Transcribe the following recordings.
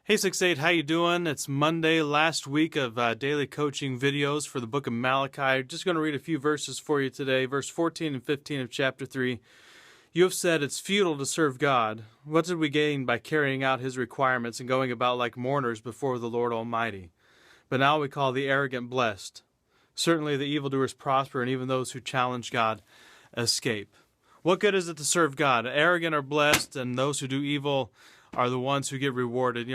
Hey 6-8, how you doing? It's Monday, last week of daily coaching videos for the book of Malachi. Just going to read a few verses for you today. Verse 14 and 15 of chapter 3. You have said it's futile to serve God. What did we gain by carrying out his requirements and going about like mourners before the Lord Almighty? But now we call the arrogant blessed. Certainly the evildoers prosper, and even those who challenge God escape. What good is it to serve God? Arrogant are blessed, and those who do evil are the ones who get rewarded.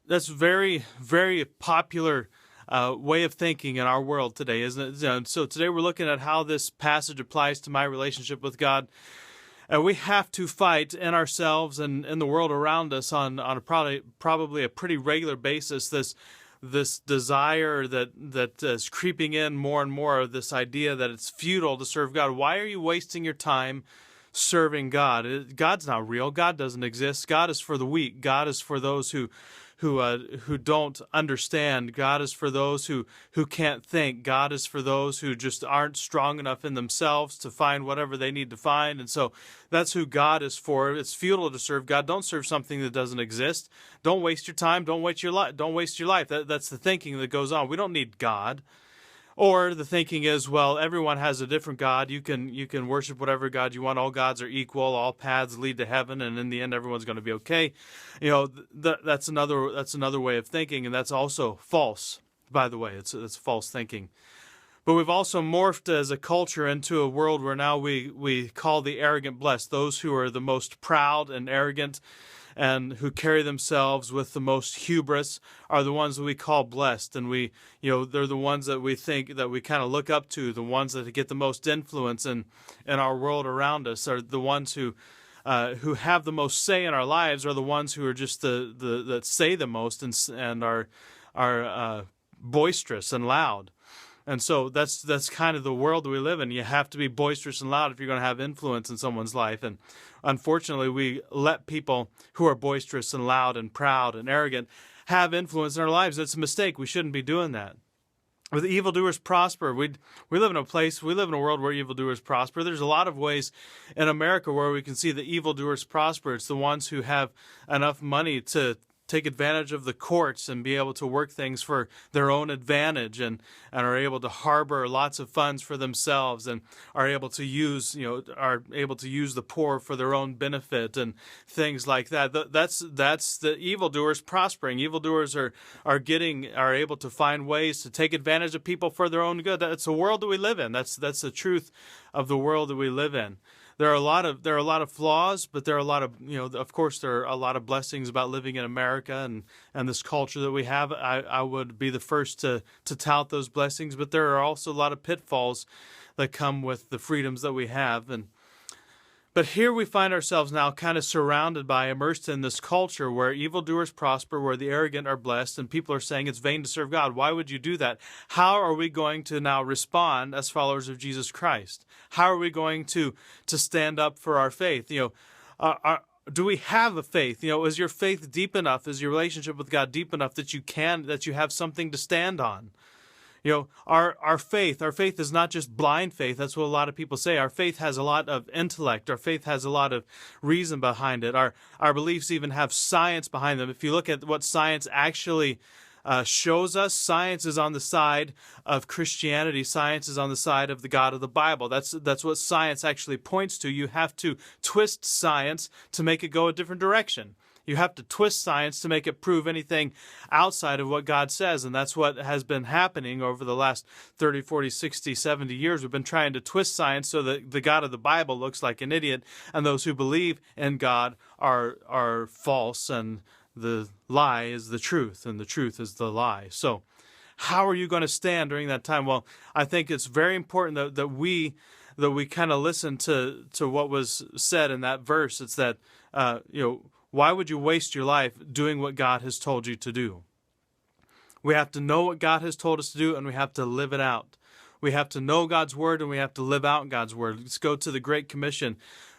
That's very, very popular way of thinking in our world today, isn't it? So today we're looking at how this passage applies to my relationship with God. And we have to fight in ourselves and in the world around us on a probably a pretty regular basis this desire that is creeping in more and more, of this idea that it's futile to serve God. Why are you wasting your time serving God? God's not real. God doesn't exist. God is for the weak. God is for those who don't understand. God is for those who can't think. God is for those who just aren't strong enough in themselves to find whatever they need to find. And so that's who God is for. It's futile to serve God. Don't serve something that doesn't exist. Don't waste your time. Don't waste your life. Don't waste your life. That's the thinking that goes on. We don't need God. Or the thinking is, well, everyone has a different God. You can worship whatever God you want. All gods are equal. All paths lead to heaven, and in the end, everyone's going to be okay. That's another way of thinking, and that's also false. By the way, it's false thinking. But we've also morphed as a culture into a world where now we call the arrogant blessed. Those who are the most proud and arrogant and who carry themselves with the most hubris are the ones that we call blessed. And they're the ones that we think that we kind of look up to, the ones that get the most influence in our world around us, are the ones who have the most say in our lives, are the ones who are just that say the most and are boisterous and loud. And so that's kind of the world that we live in. You have to be boisterous and loud if you're going to have influence in someone's life. And unfortunately, we let people who are boisterous and loud and proud and arrogant have influence in our lives. That's a mistake. We shouldn't be doing that. With evildoers prosper, we live in a world where evildoers prosper. There's a lot of ways in America where we can see the evildoers prosper. It's the ones who have enough money to take advantage of the courts and be able to work things for their own advantage, and are able to harbor lots of funds for themselves, and are able to use the poor for their own benefit and things like that. That's the evildoers prospering. Evildoers are able to find ways to take advantage of people for their own good. That's the world that we live in. That's the truth of the world that we live in. There are a lot of flaws, but there are a lot of, of course, there are a lot of blessings about living in America and this culture that we have. I would be the first to tout those blessings, but there are also a lot of pitfalls that come with the freedoms that we have. But here we find ourselves now kind of immersed in this culture where evildoers prosper, where the arrogant are blessed, and people are saying it's vain to serve God. Why would you do that? How are we going to now respond as followers of Jesus Christ? How are we going to stand up for our faith? Do we have a faith? Is your faith deep enough? Is your relationship with God deep enough that you have something to stand on? Our faith is not just blind faith. That's what a lot of people say. Our faith has a lot of intellect. Our faith has a lot of reason behind it. Our beliefs even have science behind them. If you look at what science actually shows us, science is on the side of Christianity. Science is on the side of the God of the Bible. That's what science actually points to. You have to twist science to make it go a different direction. You have to twist science to make it prove anything outside of what God says. And that's what has been happening over the last 30, 40, 60, 70 years. We've been trying to twist science so that the God of the Bible looks like an idiot, and those who believe in God are false, and the lie is the truth, and the truth is the lie. So how are you going to stand during that time? Well, I think it's very important that we kind of listen to what was said in that verse. It's that, why would you waste your life doing what God has told you to do? We have to know what God has told us to do, and we have to live it out. We have to know God's word, and we have to live out God's word. Let's go to the Great Commission,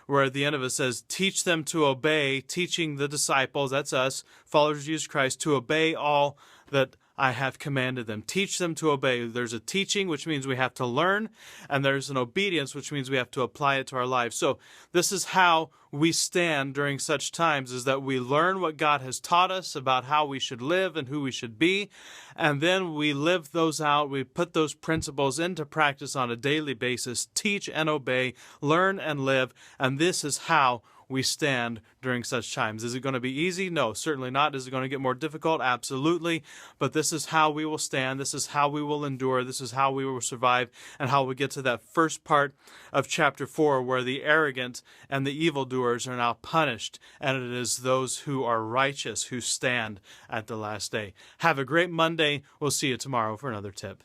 where at the end of it says, teach them to obey, teaching the disciples, that's us, followers of Jesus Christ, to obey all that I have commanded them. Teach them to obey. There's a teaching, which means we have to learn, and there's an obedience, which means we have to apply it to our lives. So this is how we stand during such times, is that we learn what God has taught us about how we should live and who we should be, and then we live those out. We put those principles into practice on a daily basis, teach and obey, learn and live, and this is how we stand during such times. Is it going to be easy? No, certainly not. Is it going to get more difficult? Absolutely. But this is how we will stand. This is how we will endure. This is how we will survive, and how we get to that first part of chapter 4 where the arrogant and the evildoers are now punished, and it is those who are righteous who stand at the last day. Have a great Monday. We'll see you tomorrow for another tip.